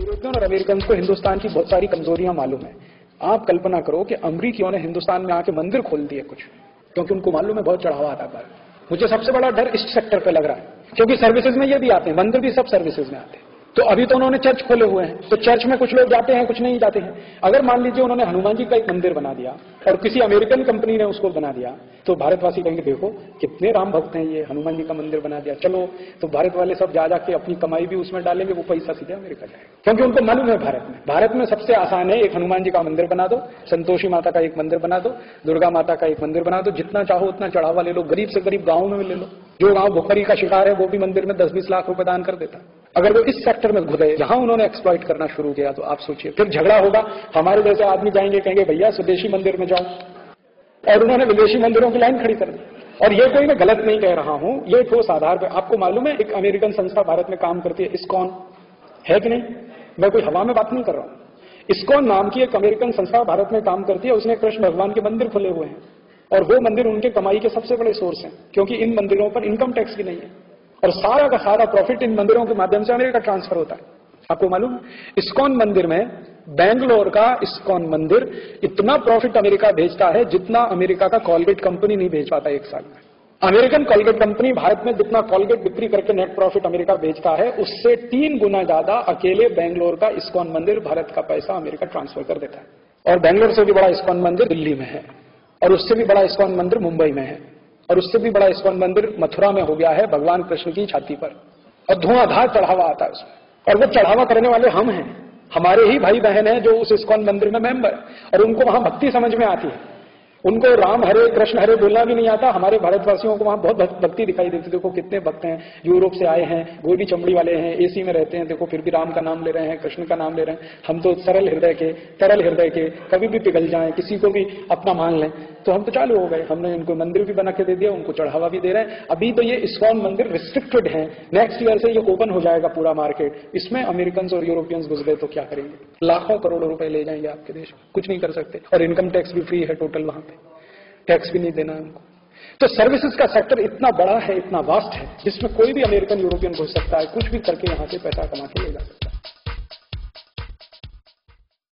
European और American को हिंदुस्तान की बहुत सारी कमजोरियां मालूम है। आप कल्पना करो कि अमरीकियों ने हिंदुस्तान में आके मंदिर खोल दिए कुछ, क्योंकि उनको मालूम है बहुत चढ़ावा आता है। मुझे सबसे बड़ा डर इस सेक्टर पे लग रहा है, क्योंकि सर्विसेज में ये भी आते हैं, मंदिर भी सब सर्विसेज में आते हैं। तो अभी तो उन्होंने चर्च खोले हुए हैं, तो चर्च में कुछ लोग जाते हैं, कुछ नहीं जाते हैं। अगर मान लीजिए उन्होंने हनुमान जी का एक मंदिर बना दिया और किसी अमेरिकन कंपनी ने उसको बना दिया, तो भारतवासी कहेंगे देखो कितने राम भक्त हैं, ये हनुमान जी का मंदिर बना दिया, चलो। तो भारत वाले सब जा जाके अपनी कमाई भी उसमें डालेंगे, वो पैसा सीधे अमेरिका जाएगा, क्योंकि उनको मालूम है भारत में सबसे आसान है, एक हनुमान जी का मंदिर बना दो, संतोषी माता का एक मंदिर बना दो, दुर्गा माता का एक मंदिर बना दो, जितना चाहो उतना चढ़ावा ले लो, गरीब से गरीब गाँव में ले लो। जो गाँव भुखमरी का शिकार है वो भी मंदिर में 10-20 लाख रुपए दान कर देता। अगर वो इस सेक्टर में घुसे, जहां उन्होंने एक्सप्लॉइट करना शुरू किया, तो आप सोचिए फिर झगड़ा होगा। हमारे जैसे आदमी जाएंगे, कहेंगे भैया स्वदेशी मंदिर में जाओ, और उन्होंने विदेशी मंदिरों की लाइन खड़ी कर दी। और ये कोई मैं गलत नहीं कह रहा हूं, ये ठोस आधार पर। आपको मालूम है एक अमेरिकन संस्था भारत में काम करती है, इस्कॉन, है कि नहीं? मैं कोई हवा में बात नहीं कर रहा हूं। इस्कॉन नाम की एक अमेरिकन संस्था भारत में काम करती है, उसने कृष्ण भगवान के मंदिर खुले हुए हैं, और वो मंदिर उनके कमाई के सबसे बड़े सोर्स हैं, क्योंकि इन मंदिरों पर इनकम टैक्स भी नहीं है, और सारा का सारा प्रॉफिट इन मंदिरों के माध्यम से अमेरिका ट्रांसफर होता है। आपको मालूम, इस्कॉन मंदिर में, बेंगलोर का इस्कॉन मंदिर इतना प्रॉफिट अमेरिका भेजता है जितना अमेरिका का कॉलगेट कंपनी नहीं भेज पाता एक साल में। अमेरिकन कॉलगेट कंपनी भारत में जितना कॉलगेट बिक्री करके नेट प्रॉफिट अमेरिका भेजता है, उससे 3 गुना ज्यादा अकेले बेंगलोर का इस्कॉन मंदिर भारत का पैसा अमेरिका ट्रांसफर कर देता है। और बेंगलोर से भी बड़ा इस्कॉन मंदिर दिल्ली में है, और उससे भी बड़ा इस्कॉन मंदिर मुंबई में है, और उससे भी बड़ा इस्कॉन मंदिर मथुरा में हो गया है, भगवान कृष्ण की छाती पर, और धुआंधार चढ़ावा आता है उसमें। और वो चढ़ावा करने वाले हम हैं, हमारे ही भाई बहन हैं जो उस इस्कॉन मंदिर में मेंबर, और उनको वहां भक्ति समझ में आती है। उनको राम हरे कृष्ण हरे बोलना भी नहीं आता। हमारे भारतवासियों को वहां बहुत भक्ति दिखाई देती है। देखो कितने भक्त हैं, यूरोप से आए हैं, गोरी चमड़ी वाले हैं, एसी में रहते हैं, देखो फिर भी राम का नाम ले रहे हैं, कृष्ण का नाम ले रहे हैं। हम तो सरल हृदय के, तरल हृदय के, कभी भी पिघल जाएं, किसी को भी अपना मान लें, तो हम तो चालू हो गए। हमने इनको मंदिर भी बना के दे दिया, उनको चढ़ावा भी दे रहे हैं। अभी तो ये इस्कॉन मंदिर रिस्ट्रिक्टेड है, नेक्स्ट ईयर से ये ओपन हो जाएगा पूरा मार्केट। इसमें अमेरिकन और यूरोपियंस घुस गए तो क्या करेंगे? लाखों करोड़ों रुपए ले जाएंगे आपके देश में, कुछ नहीं कर सकते। और इनकम टैक्स भी फ्री है टोटल, वहां पे टैक्स भी नहीं देना है उनको। तो सर्विसेज का सेक्टर इतना बड़ा है, इतना वास्ट है, जिसमें कोई भी अमेरिकन यूरोपियन घुस सकता है, कुछ भी करके यहां से पैसा कमा के ले जाता है।